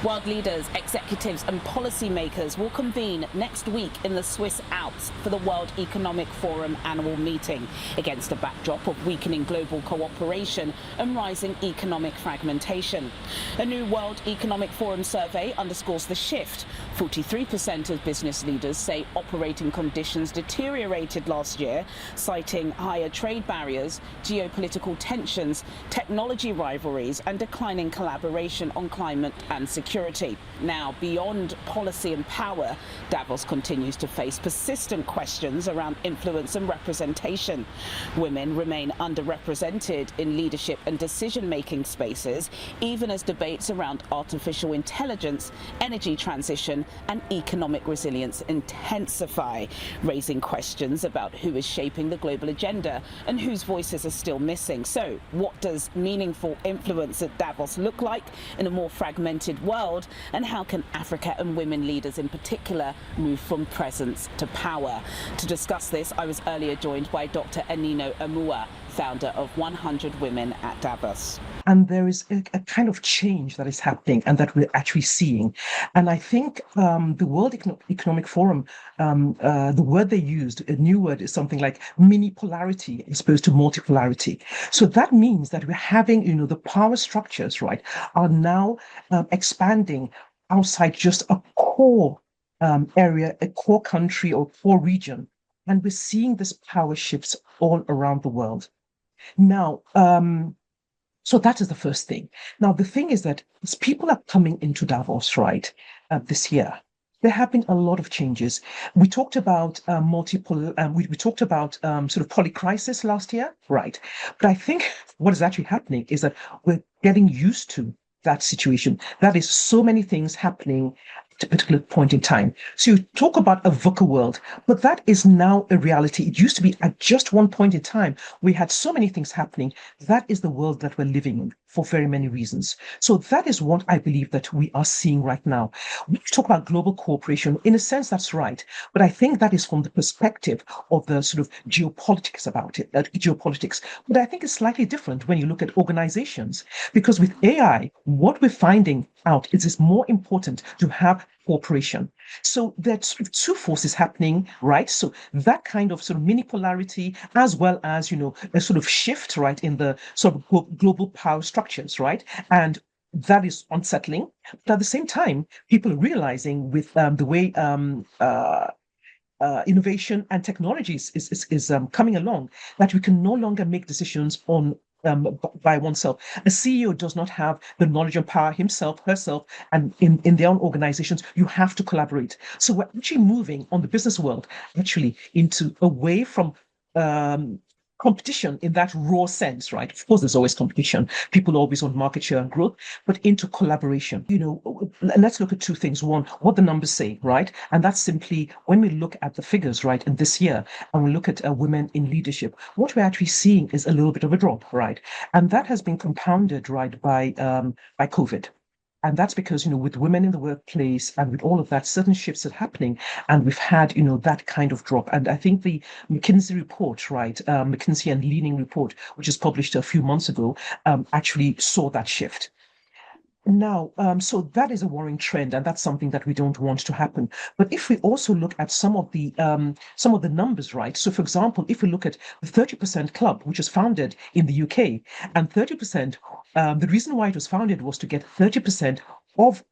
World leaders, executives and policymakers will convene next week in the Swiss Alps for the World Economic Forum annual meeting, against a backdrop of weakening global cooperation and rising economic fragmentation. A new World Economic Forum survey underscores the shift. 43% of business leaders say operating conditions deteriorated last year, citing higher trade barriers, geopolitical tensions, technology rivalries and declining collaboration on climate and security. Now, beyond policy and power, Davos continues to face persistent questions around influence and representation. Women remain underrepresented in leadership and decision-making spaces, even as debates around artificial intelligence, energy transition and economic resilience intensify, raising questions about who is shaping the global agenda and whose voices are still missing. So, what does meaningful influence at Davos look like in a more fragmented world? And how can Africa and women leaders in particular move from presence to power? To discuss this, I was earlier joined by Dr. Amino Emuwa, founder of 100 Women at Davos. And there is a kind of change that is happening and that we're actually seeing. And I think the World Economic Forum, the word they used, a new word, is something like mini polarity as opposed to multipolarity. So that means that we're having, the power structures, right, are now expanding outside just a core area, a core country or core region. And we're seeing this power shifts all around the world. Now, so that is the first thing. Now, the thing is that as people are coming into Davos, right, this year, there have been a lot of changes. We talked about we talked about sort of polycrisis last year, right? But I think what is actually happening is that we're getting used to that situation. That is so many things happening at a particular point in time. So you talk about a VUCA world, but that is now a reality. It used to be at just one point in time, we had so many things happening. That is the world that we're living in for very many reasons. So that is what I believe that we are seeing right now. We talk about global cooperation. In a sense, that's right. But I think that is from the perspective of the sort of geopolitics about it, geopolitics. But I think it's slightly different when you look at organizations, because with AI, what we're finding out is it's more important to have cooperation. So there's sort of two forces happening, right? So that kind of sort of mini polarity, as well as, a sort of shift, right, in the sort of global power structures, right? And that is unsettling. But at the same time, people are realizing with the way innovation and technologies is coming along, that we can no longer make decisions on by oneself. A CEO does not have the knowledge and power himself, herself, and in their own organizations, you have to collaborate. So we're actually moving on the business world actually into away from competition in that raw sense, right? Of course, there's always competition. People always want market share and growth, but into collaboration. Let's look at two things. One, what the numbers say, right? And that's simply when we look at the figures, right, in this year, and we look at women in leadership, what we're actually seeing is a little bit of a drop, right? And that has been compounded, right, by COVID. And that's because, with women in the workplace and with all of that, certain shifts are happening. And we've had, that kind of drop. And I think the McKinsey report, right, McKinsey and Leaning report, which was published a few months ago, actually saw that shift. Now, so that is a worrying trend, and that's something that we don't want to happen. But if we also look at some of the numbers, right? So, for example, if we look at the 30% Club, which was founded in the UK, and 30%, the reason why it was founded was to get 30% of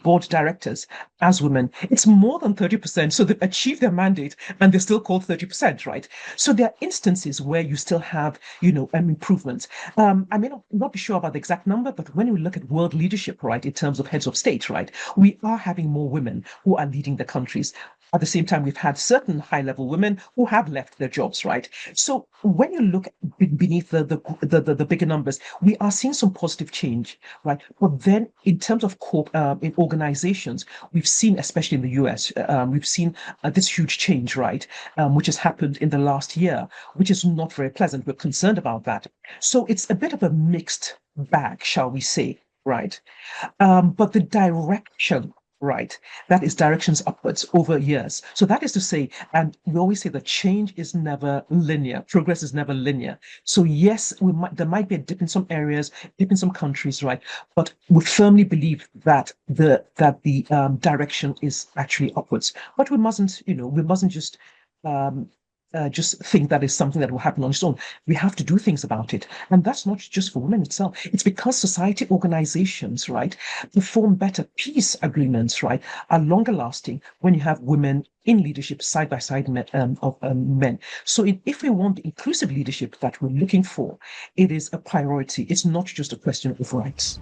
board directors as women. It's more than 30%. So they've achieved their mandate and they're still called 30%, right? So there are instances where you still have, improvements. I may not be sure about the exact number, but when we look at world leadership, right, in terms of heads of state, right, we are having more women who are leading the countries. At the same time, we've had certain high-level women who have left their jobs, right? So when you look beneath the bigger numbers, we are seeing some positive change, right? But then in terms of in organizations, we've seen, especially in the US, we've seen this huge change, right? Which has happened in the last year, which is not very pleasant. We're concerned about that. So it's a bit of a mixed bag, shall we say, right? But the direction right? That is directions upwards over years. So that is to say, and we always say that change is never linear, progress is never linear. So yes, there might be a dip in some areas, dip in some countries, right? But we firmly believe that the direction is actually upwards. But we mustn't, we mustn't just think that is something that will happen on its own. We have to do things about it. And that's not just for women itself. It's because society organizations, right, perform better peace agreements, right, are longer lasting when you have women in leadership side by side of men. So if we want the inclusive leadership that we're looking for, it is a priority. It's not just a question of rights.